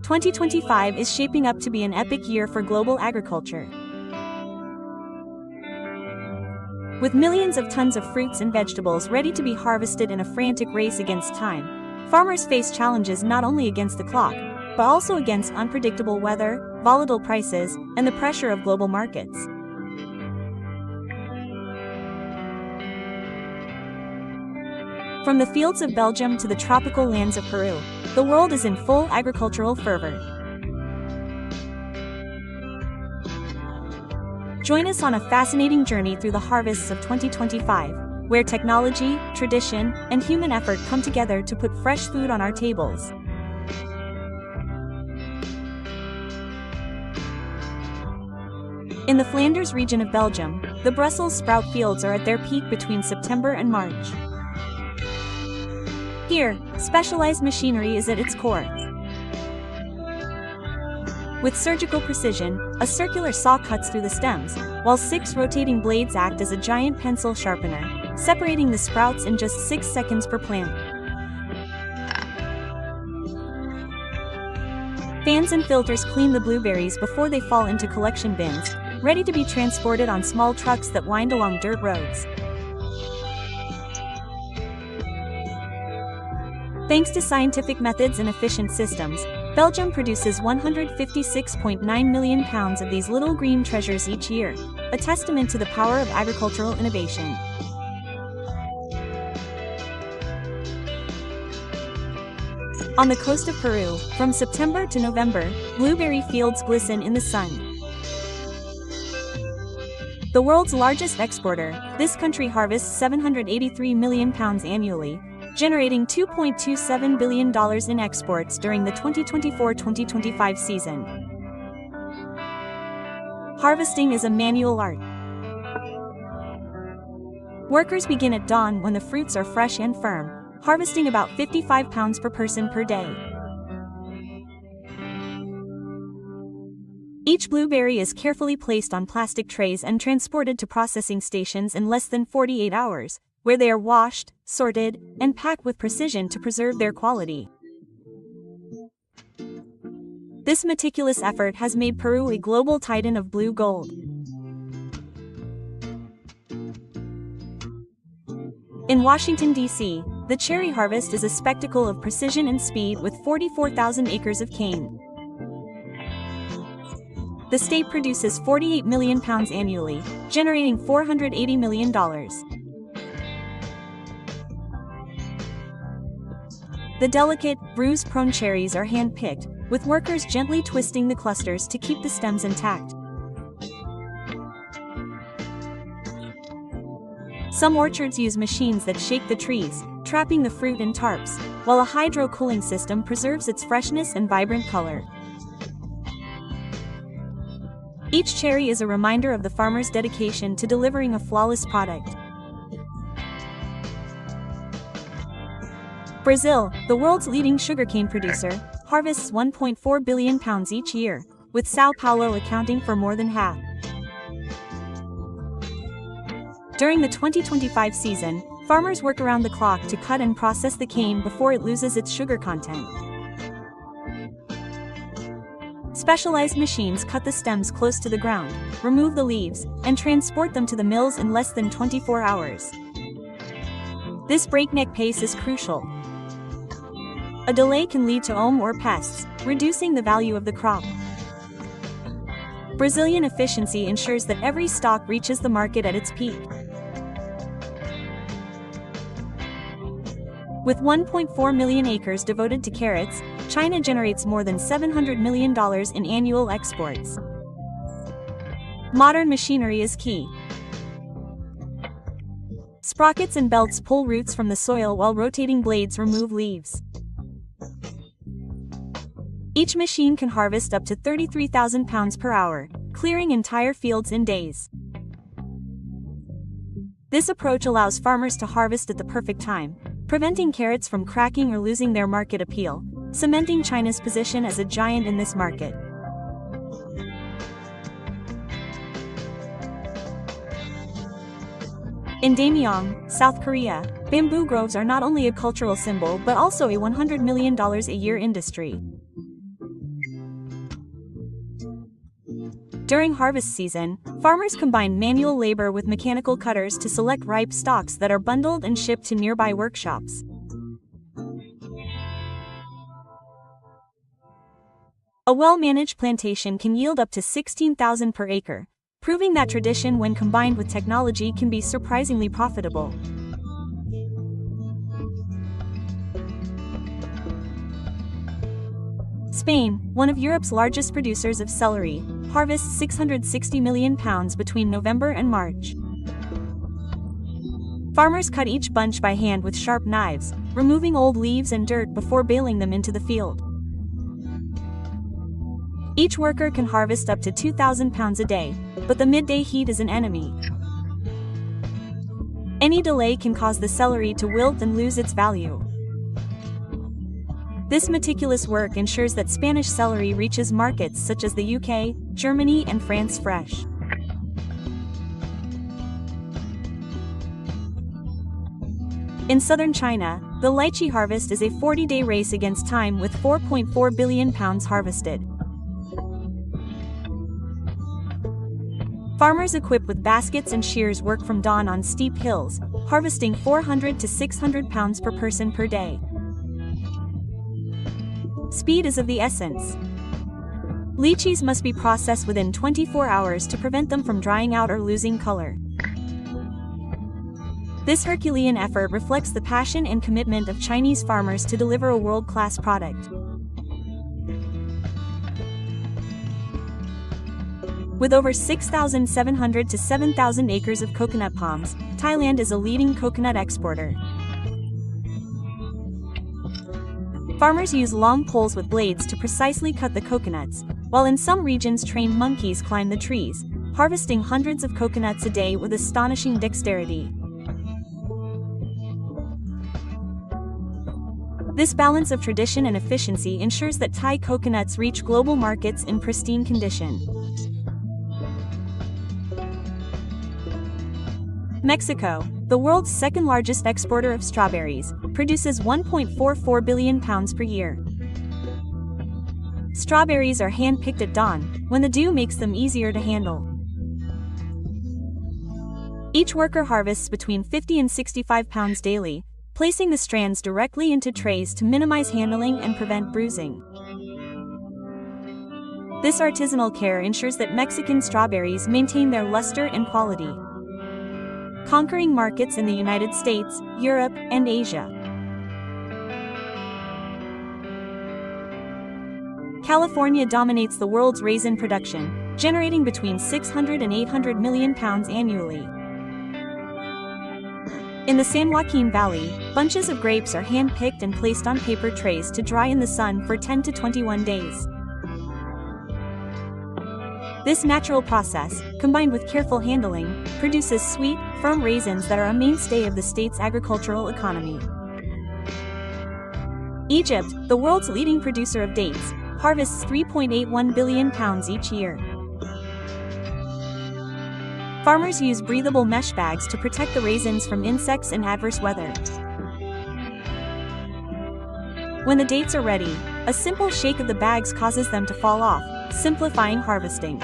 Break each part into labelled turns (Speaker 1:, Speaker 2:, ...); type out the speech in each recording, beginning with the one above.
Speaker 1: 2025 is shaping up to be an epic year for global agriculture. With millions of tons of fruits and vegetables ready to be harvested in a frantic race against time, farmers face challenges not only against the clock, but also against unpredictable weather, volatile prices, and the pressure of global markets. From the fields of Belgium to the tropical lands of Peru, the world is in full agricultural fervor. Join us on a fascinating journey through the harvests of 2025, where technology, tradition, and human effort come together to put fresh food on our tables. In the Flanders region of Belgium, the Brussels sprout fields are at their peak between September and March. Here, specialized machinery is at its core. With surgical precision, a circular saw cuts through the stems, while 6 rotating blades act as a giant pencil sharpener, separating the sprouts in just 6 seconds per plant. Fans and filters clean the blueberries before they fall into collection bins, ready to be transported on small trucks that wind along dirt roads. Thanks to scientific methods and efficient systems, Belgium produces 156.9 million pounds of these little green treasures each year, a testament to the power of agricultural innovation. On the coast of Peru, from September to November, blueberry fields glisten in the sun. The world's largest exporter, this country harvests 783 million pounds annually, generating $2.27 billion in exports during the 2024-2025 season. Harvesting is a manual art. Workers begin at dawn when the fruits are fresh and firm, harvesting about 55 pounds per person per day. Each blueberry is carefully placed on plastic trays and transported to processing stations in less than 48 hours, where they are washed, sorted, and packed with precision to preserve their quality. This meticulous effort has made Peru a global titan of blue gold. In Washington, D.C., the cherry harvest is a spectacle of precision and speed with 44,000 acres of cane. The state produces 48 million pounds annually, generating $480 million. The delicate, bruise-prone cherries are hand-picked, with workers gently twisting the clusters to keep the stems intact. Some orchards use machines that shake the trees, trapping the fruit in tarps, while a hydro-cooling system preserves its freshness and vibrant color. Each cherry is a reminder of the farmer's dedication to delivering a flawless product. Brazil, the world's leading sugarcane producer, harvests 1.4 billion pounds each year, with São Paulo accounting for more than half. During the 2025 season, farmers work around the clock to cut and process the cane before it loses its sugar content. Specialized machines cut the stems close to the ground, remove the leaves, and transport them to the mills in less than 24 hours. This breakneck pace is crucial. A delay can lead to ohm or pests, reducing the value of the crop. Brazilian efficiency ensures that every stalk reaches the market at its peak. With 1.4 million acres devoted to carrots, China generates more than $700 million in annual exports. Modern machinery is key. Sprockets and belts pull roots from the soil while rotating blades remove leaves. Each machine can harvest up to 33,000 pounds per hour, clearing entire fields in days. This approach allows farmers to harvest at the perfect time, preventing carrots from cracking or losing their market appeal, cementing China's position as a giant in this market. In Daejeon, South Korea, bamboo groves are not only a cultural symbol but also a $100 million a year industry. During harvest season, farmers combine manual labor with mechanical cutters to select ripe stalks that are bundled and shipped to nearby workshops. A well-managed plantation can yield up to 16,000 per acre, proving that tradition when combined with technology can be surprisingly profitable. Spain, one of Europe's largest producers of celery, harvests 660 million pounds between November and March. Farmers cut each bunch by hand with sharp knives, removing old leaves and dirt before baling them into the field. Each worker can harvest up to 2,000 pounds a day, but the midday heat is an enemy. Any delay can cause the celery to wilt and lose its value. This meticulous work ensures that Spanish celery reaches markets such as the UK, Germany, and France fresh. In southern China, the lychee harvest is a 40-day race against time with 4.4 billion pounds harvested. Farmers equipped with baskets and shears work from dawn on steep hills, harvesting 400 to 600 pounds per person per day. Speed is of the essence. Lychees must be processed within 24 hours to prevent them from drying out or losing color. This Herculean effort reflects the passion and commitment of Chinese farmers to deliver a world-class product. With over 6,700 to 7,000 acres of coconut palms, Thailand is a leading coconut exporter. Farmers use long poles with blades to precisely cut the coconuts, while in some regions trained monkeys climb the trees, harvesting hundreds of coconuts a day with astonishing dexterity. This balance of tradition and efficiency ensures that Thai coconuts reach global markets in pristine condition. Mexico, the world's second-largest exporter of strawberries, produces 1.44 billion pounds per year. Strawberries are hand-picked at dawn, when the dew makes them easier to handle. Each worker harvests between 50 and 65 pounds daily, placing the strands directly into trays to minimize handling and prevent bruising. This artisanal care ensures that Mexican strawberries maintain their luster and quality, conquering markets in the United States, Europe, and Asia. California dominates the world's raisin production, generating between 600 and 800 million pounds annually. In the San Joaquin Valley, bunches of grapes are hand-picked and placed on paper trays to dry in the sun for 10 to 21 days. This natural process, combined with careful handling, produces sweet, firm raisins that are a mainstay of the state's agricultural economy. Egypt, the world's leading producer of dates, harvests 3.81 billion pounds each year. Farmers use breathable mesh bags to protect the raisins from insects and adverse weather. When the dates are ready, a simple shake of the bags causes them to fall off, simplifying harvesting.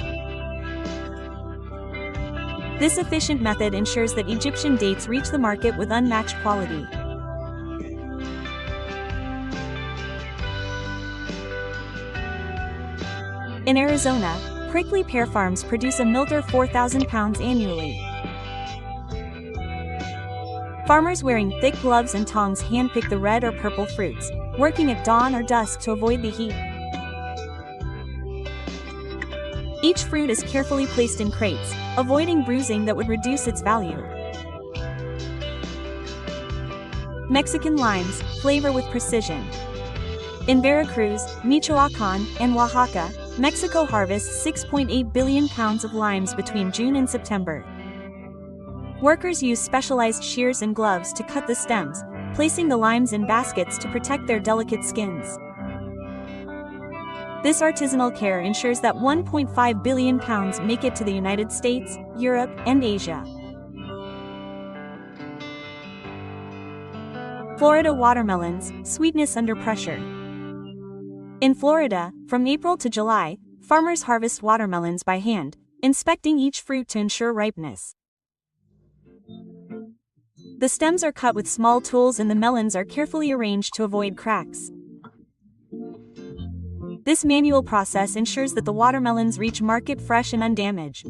Speaker 1: This efficient method ensures that Egyptian dates reach the market with unmatched quality. In Arizona, prickly pear farms produce a milder 4,000 pounds annually. Farmers wearing thick gloves and tongs handpick the red or purple fruits, working at dawn or dusk to avoid the heat. Each fruit is carefully placed in crates, avoiding bruising that would reduce its value. Mexican limes flavor with precision. In Veracruz, Michoacán, and Oaxaca, Mexico harvests 6.8 billion pounds of limes between June and September. Workers use specialized shears and gloves to cut the stems, placing the limes in baskets to protect their delicate skins. This artisanal care ensures that 1.5 billion pounds make it to the United States, Europe, and Asia. Florida watermelons, sweetness under pressure. In Florida, from April to July, farmers harvest watermelons by hand, inspecting each fruit to ensure ripeness. The stems are cut with small tools and the melons are carefully arranged to avoid cracks. This manual process ensures that the watermelons reach market fresh and undamaged.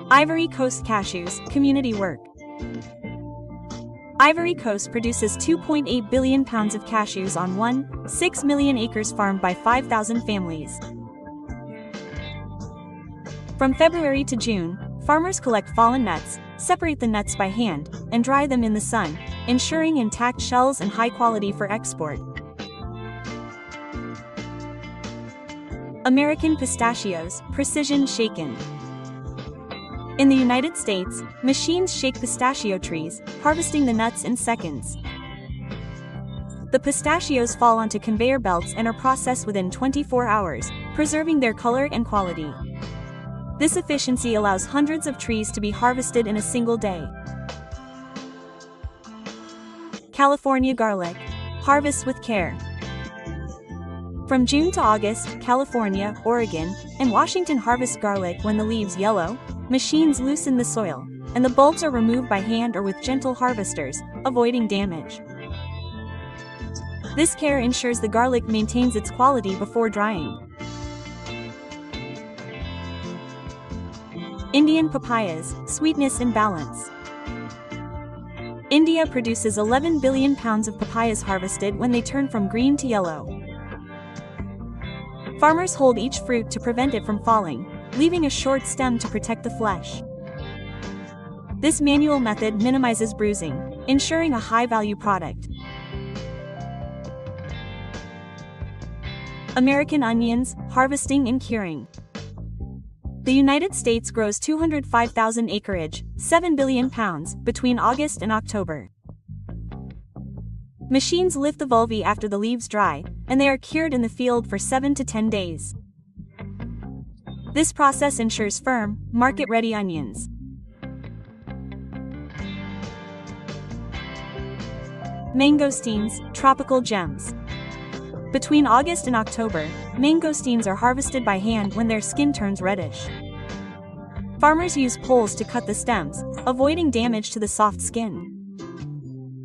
Speaker 1: Ivory Coast cashews, community work. Ivory Coast produces 2.8 billion pounds of cashews on 1.6 million acres farmed by 5,000 families. From February to June, farmers collect fallen nuts, separate the nuts by hand, and dry them in the sun, ensuring intact shells and high quality for export. American pistachios, precision shaken. In the United States, machines shake pistachio trees, harvesting the nuts in seconds. The pistachios fall onto conveyor belts and are processed within 24 hours, preserving their color and quality. This efficiency allows hundreds of trees to be harvested in a single day. California garlic. Harvest with care. From June to August, California, Oregon, and Washington harvest garlic when the leaves yellow. Machines loosen the soil, and the bulbs are removed by hand or with gentle harvesters, avoiding damage. This care ensures the garlic maintains its quality before drying. Indian papayas, sweetness and balance. India produces 11 billion pounds of papayas harvested when they turn from green to yellow. Farmers hold each fruit to prevent it from falling, leaving a short stem to protect the flesh. This manual method minimizes bruising, ensuring a high-value product. American onions, harvesting and curing. The United States grows 205,000 acreage, 7 billion pounds, between August and October. Machines lift the vulvae after the leaves dry, and they are cured in the field for 7 to 10 days. This process ensures firm, market-ready onions. Mangosteens, tropical gems. Between August and October, mangosteens are harvested by hand when their skin turns reddish. Farmers use poles to cut the stems, avoiding damage to the soft skin.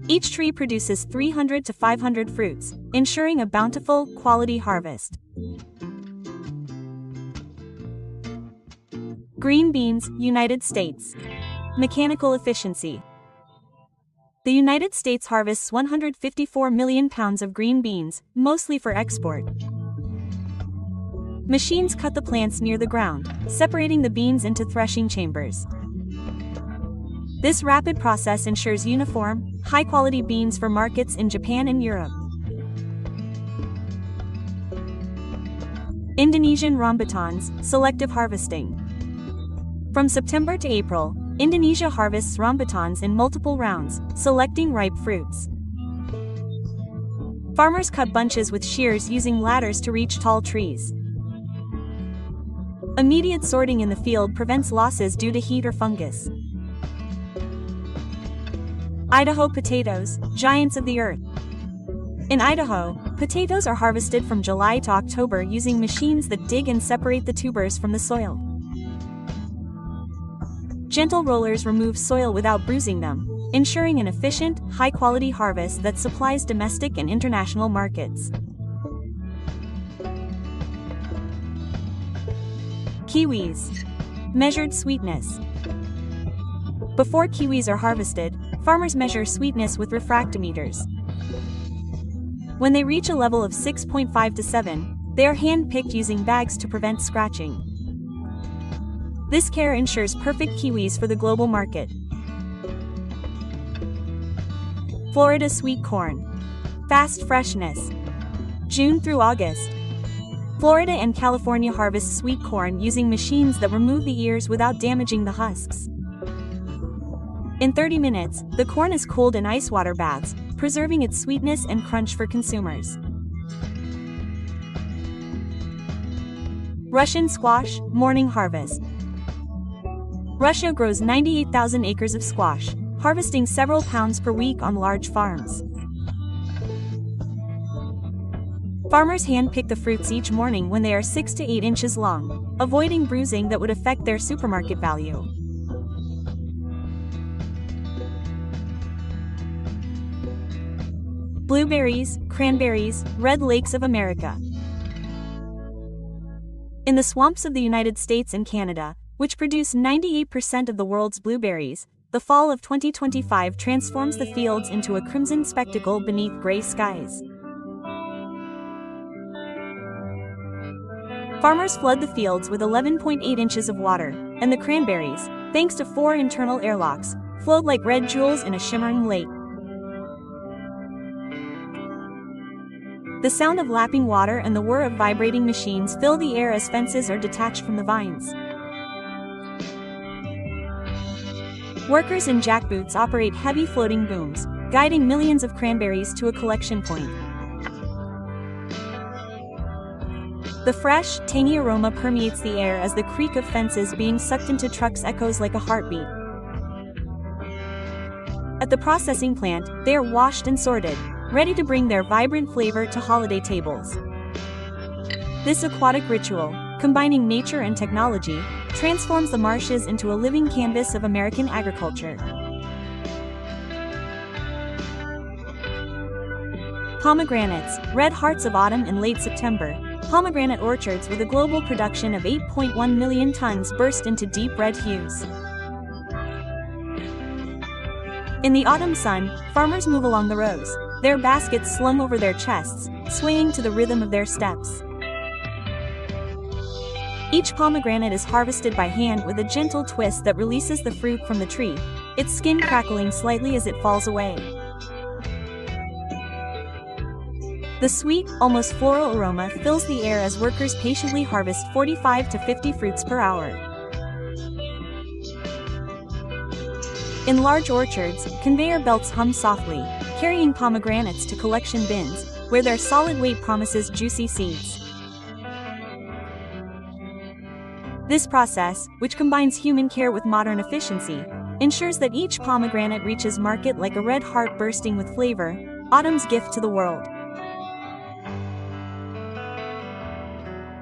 Speaker 1: Each tree produces 300 to 500 fruits, ensuring a bountiful, quality harvest. Green beans, United States. Mechanical efficiency. The United States harvests 154 million pounds of green beans, mostly for export. Machines cut the plants near the ground, separating the beans into threshing chambers. This rapid process ensures uniform, high-quality beans for markets in Japan and Europe. Indonesian rambutans, selective harvesting. From September to April, Indonesia harvests rambutans in multiple rounds, selecting ripe fruits. Farmers cut bunches with shears using ladders to reach tall trees. Immediate sorting in the field prevents losses due to heat or fungus. Idaho potatoes, giants of the earth. In Idaho, potatoes are harvested from July to October using machines that dig and separate the tubers from the soil. Gentle rollers remove soil without bruising them, ensuring an efficient, high-quality harvest that supplies domestic and international markets. Kiwis. Measured sweetness. Before kiwis are harvested, farmers measure sweetness with refractometers. When they reach a level of 6.5 to 7, they are hand-picked using bags to prevent scratching. This care ensures perfect kiwis for the global market. Florida sweet corn. Fast freshness. June through August. Florida and California harvest sweet corn using machines that remove the ears without damaging the husks. In 30 minutes, the corn is cooled in ice water baths, preserving its sweetness and crunch for consumers. Russian squash, morning harvest. Russia grows 98,000 acres of squash, harvesting several pounds per week on large farms. Farmers hand-pick the fruits each morning when they are 6 to 8 inches long, avoiding bruising that would affect their supermarket value. Blueberries, cranberries, Red Lakes of America. In the swamps of the United States and Canada, which produce 98% of the world's blueberries, the fall of 2025 transforms the fields into a crimson spectacle beneath gray skies. Farmers flood the fields with 11.8 inches of water, and the cranberries, thanks to 4 internal airlocks, float like red jewels in a shimmering lake. The sound of lapping water and the whir of vibrating machines fill the air as fences are detached from the vines. Workers in jackboots operate heavy floating booms, guiding millions of cranberries to a collection point. The fresh, tangy aroma permeates the air as the creak of fences being sucked into trucks echoes like a heartbeat. At the processing plant, they are washed and sorted, ready to bring their vibrant flavor to holiday tables. This aquatic ritual, combining nature and technology, transforms the marshes into a living canvas of American agriculture. Pomegranates, red hearts of autumn in late September, pomegranate orchards with a global production of 8.1 million tons burst into deep red hues. In the autumn sun, farmers move along the rows, their baskets slung over their chests, swaying to the rhythm of their steps. Each pomegranate is harvested by hand with a gentle twist that releases the fruit from the tree, its skin crackling slightly as it falls away. The sweet, almost floral aroma fills the air as workers patiently harvest 45 to 50 fruits per hour. In large orchards, conveyor belts hum softly, carrying pomegranates to collection bins, where their solid weight promises juicy seeds. This process, which combines human care with modern efficiency, ensures that each pomegranate reaches market like a red heart bursting with flavor, autumn's gift to the world.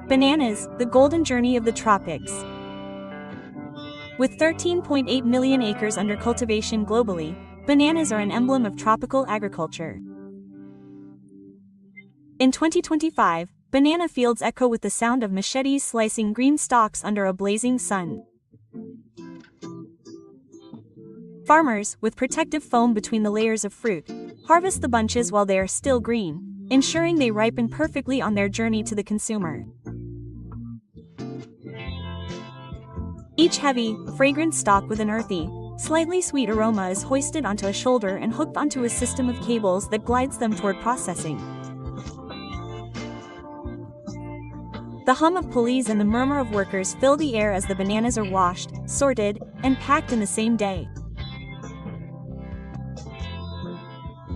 Speaker 1: Bananas, the golden journey of the tropics. With 13.8 million acres under cultivation globally, bananas are an emblem of tropical agriculture. In 2025, banana fields echo with the sound of machetes slicing green stalks under a blazing sun. Farmers, with protective foam between the layers of fruit, harvest the bunches while they are still green, ensuring they ripen perfectly on their journey to the consumer. Each heavy, fragrant stalk with an earthy, slightly sweet aroma is hoisted onto a shoulder and hooked onto a system of cables that glides them toward processing. The hum of pulleys and the murmur of workers fill the air as the bananas are washed, sorted, and packed in the same day.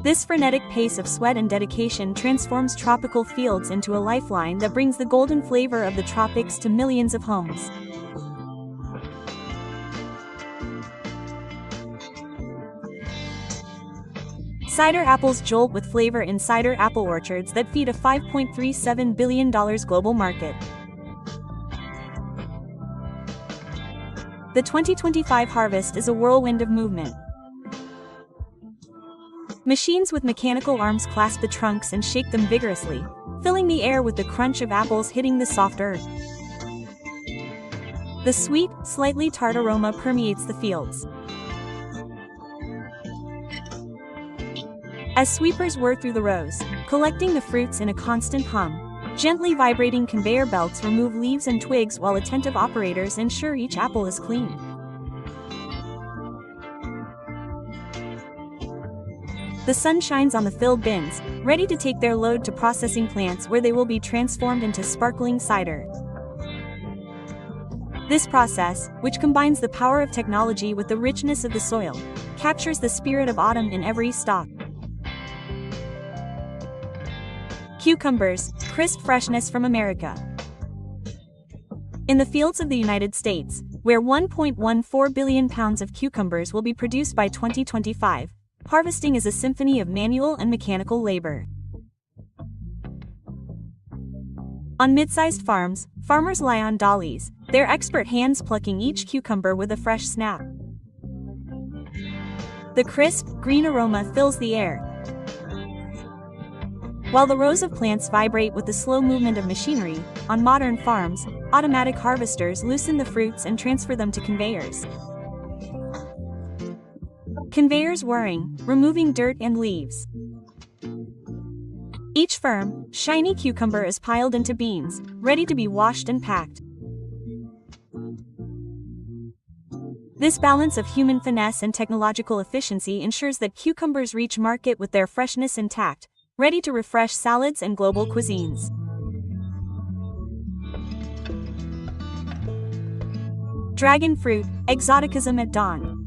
Speaker 1: This frenetic pace of sweat and dedication transforms tropical fields into a lifeline that brings the golden flavor of the tropics to millions of homes. Cider apples jolt with flavor in cider apple orchards that feed a $5.37 billion global market. The 2025 harvest is a whirlwind of movement. Machines with mechanical arms clasp the trunks and shake them vigorously, filling the air with the crunch of apples hitting the soft earth. The sweet, slightly tart aroma permeates the fields. As sweepers whir through the rows, collecting the fruits in a constant hum, gently vibrating conveyor belts remove leaves and twigs while attentive operators ensure each apple is clean. The sun shines on the filled bins, ready to take their load to processing plants where they will be transformed into sparkling cider. This process, which combines the power of technology with the richness of the soil, captures the spirit of autumn in every stalk. Cucumbers, crisp freshness from America. In the fields of the United States, where 1.14 billion pounds of cucumbers will be produced by 2025, harvesting is a symphony of manual and mechanical labor. On mid-sized farms, farmers lie on dollies, their expert hands plucking each cucumber with a fresh snap. The crisp, green aroma fills the air, while the rows of plants vibrate with the slow movement of machinery. On modern farms, automatic harvesters loosen the fruits and transfer them to conveyors. Conveyors whirring, removing dirt and leaves. Each firm, shiny cucumber is piled into beans, ready to be washed and packed. This balance of human finesse and technological efficiency ensures that cucumbers reach market with their freshness intact, ready to refresh salads and global cuisines. Dragon fruit, exoticism at dawn.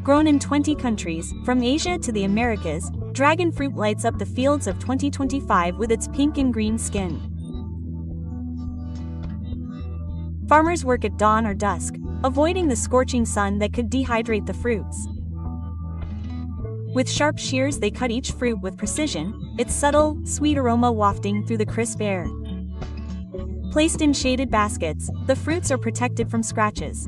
Speaker 1: Grown in 20 countries, from Asia to the Americas, dragon fruit lights up the fields of 2025 with its pink and green skin. Farmers work at dawn or dusk, avoiding the scorching sun that could dehydrate the fruits. With sharp shears they cut each fruit with precision, its subtle, sweet aroma wafting through the crisp air. Placed in shaded baskets, the fruits are protected from scratches.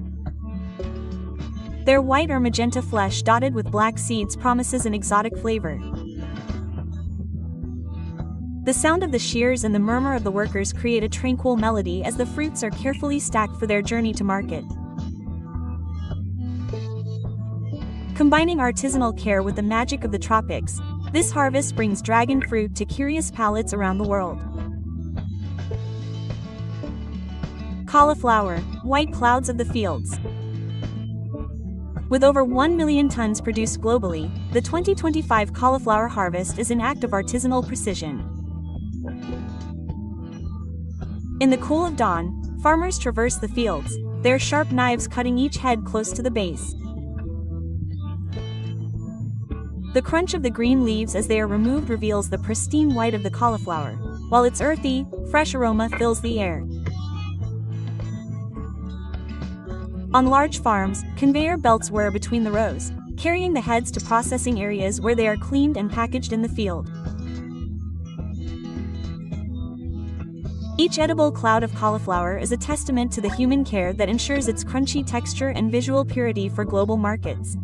Speaker 1: Their white or magenta flesh dotted with black seeds promises an exotic flavor. The sound of the shears and the murmur of the workers create a tranquil melody as the fruits are carefully stacked for their journey to market. Combining artisanal care with the magic of the tropics, this harvest brings dragon fruit to curious palates around the world. Cauliflower, white clouds of the fields. With over 1 million tons produced globally, the 2025 cauliflower harvest is an act of artisanal precision. In the cool of dawn, farmers traverse the fields, their sharp knives cutting each head close to the base. The crunch of the green leaves as they are removed reveals the pristine white of the cauliflower, while its earthy, fresh aroma fills the air. On large farms, conveyor belts whir between the rows, carrying the heads to processing areas where they are cleaned and packaged in the field. Each edible cloud of cauliflower is a testament to the human care that ensures its crunchy texture and visual purity for global markets.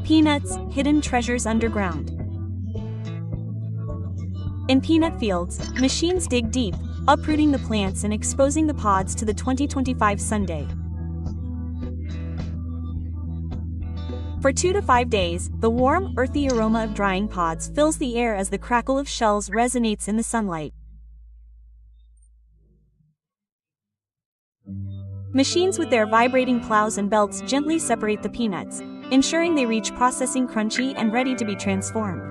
Speaker 1: Peanuts, hidden treasures underground. In peanut fields, machines dig deep, uprooting the plants and exposing the pods to the 2025 sunday. For 2 to 5 days, the warm, earthy aroma of drying pods fills the air as the crackle of shells resonates in the sunlight. Machines with their vibrating plows and belts gently separate the peanuts, ensuring they reach processing crunchy and ready to be transformed.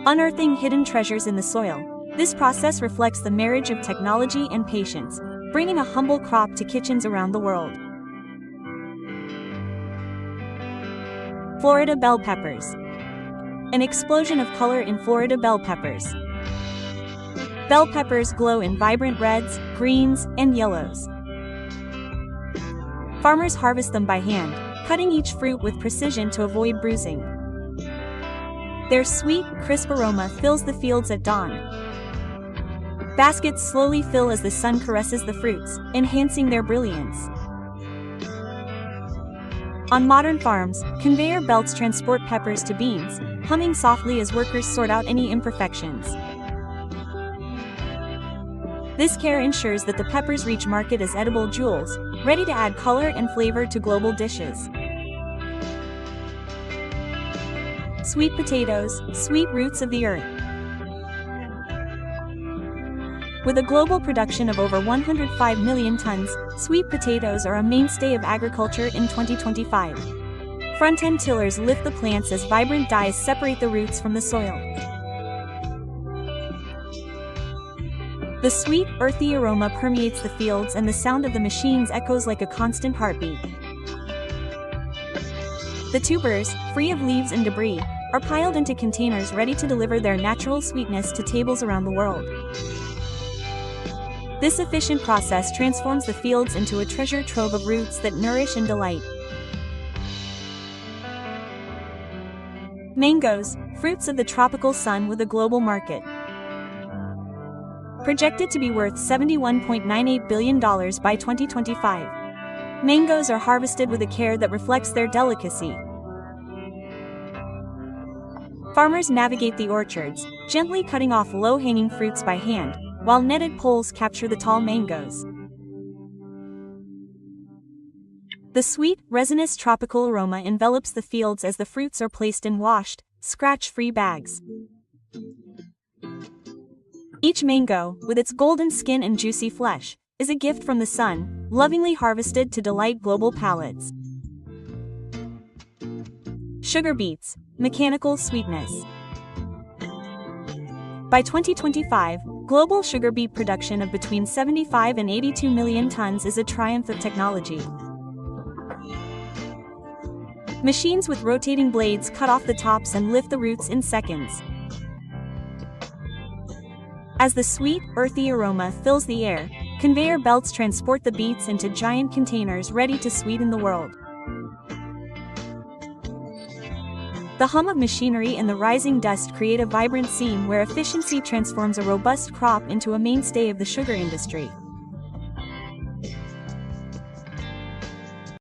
Speaker 1: Unearthing hidden treasures in the soil. This process reflects the marriage of technology and patience, bringing a humble crop to kitchens around the world. Florida bell peppers. An explosion of color in Florida bell peppers. Bell peppers glow in vibrant reds, greens, and yellows. Farmers harvest them by hand, cutting each fruit with precision to avoid bruising. Their sweet, crisp aroma fills the fields at dawn. Baskets slowly fill as the sun caresses the fruits, enhancing their brilliance. On modern farms, conveyor belts transport peppers to beans, humming softly as workers sort out any imperfections. This care ensures that the peppers reach market as edible jewels, ready to add color and flavor to global dishes. Sweet potatoes, sweet roots of the earth. With a global production of over 105 million tons, sweet potatoes are a mainstay of agriculture in 2025. Front-end tillers lift the plants as vibrant dyes separate the roots from the soil. The sweet, earthy aroma permeates the fields and the sound of the machines echoes like a constant heartbeat. The tubers, free of leaves and debris, are piled into containers ready to deliver their natural sweetness to tables around the world. This efficient process transforms the fields into a treasure trove of roots that nourish and delight. Mangoes, fruits of the tropical sun with a global market. Projected to be worth $71.98 billion by 2025. Mangoes are harvested with a care that reflects their delicacy. Farmers navigate the orchards, gently cutting off low-hanging fruits by hand, while netted poles capture the tall mangoes. The sweet, resinous tropical aroma envelops the fields as the fruits are placed in washed, scratch-free bags. Each mango, with its golden skin and juicy flesh, is a gift from the sun, lovingly harvested to delight global palates. Sugar beets, mechanical sweetness. By 2025, global sugar beet production of between 75 and 82 million tons is a triumph of technology. Machines with rotating blades cut off the tops and lift the roots in seconds. As the sweet, earthy aroma fills the air, conveyor belts transport the beets into giant containers ready to sweeten the world. The hum of machinery and the rising dust create a vibrant scene where efficiency transforms a robust crop into a mainstay of the sugar industry.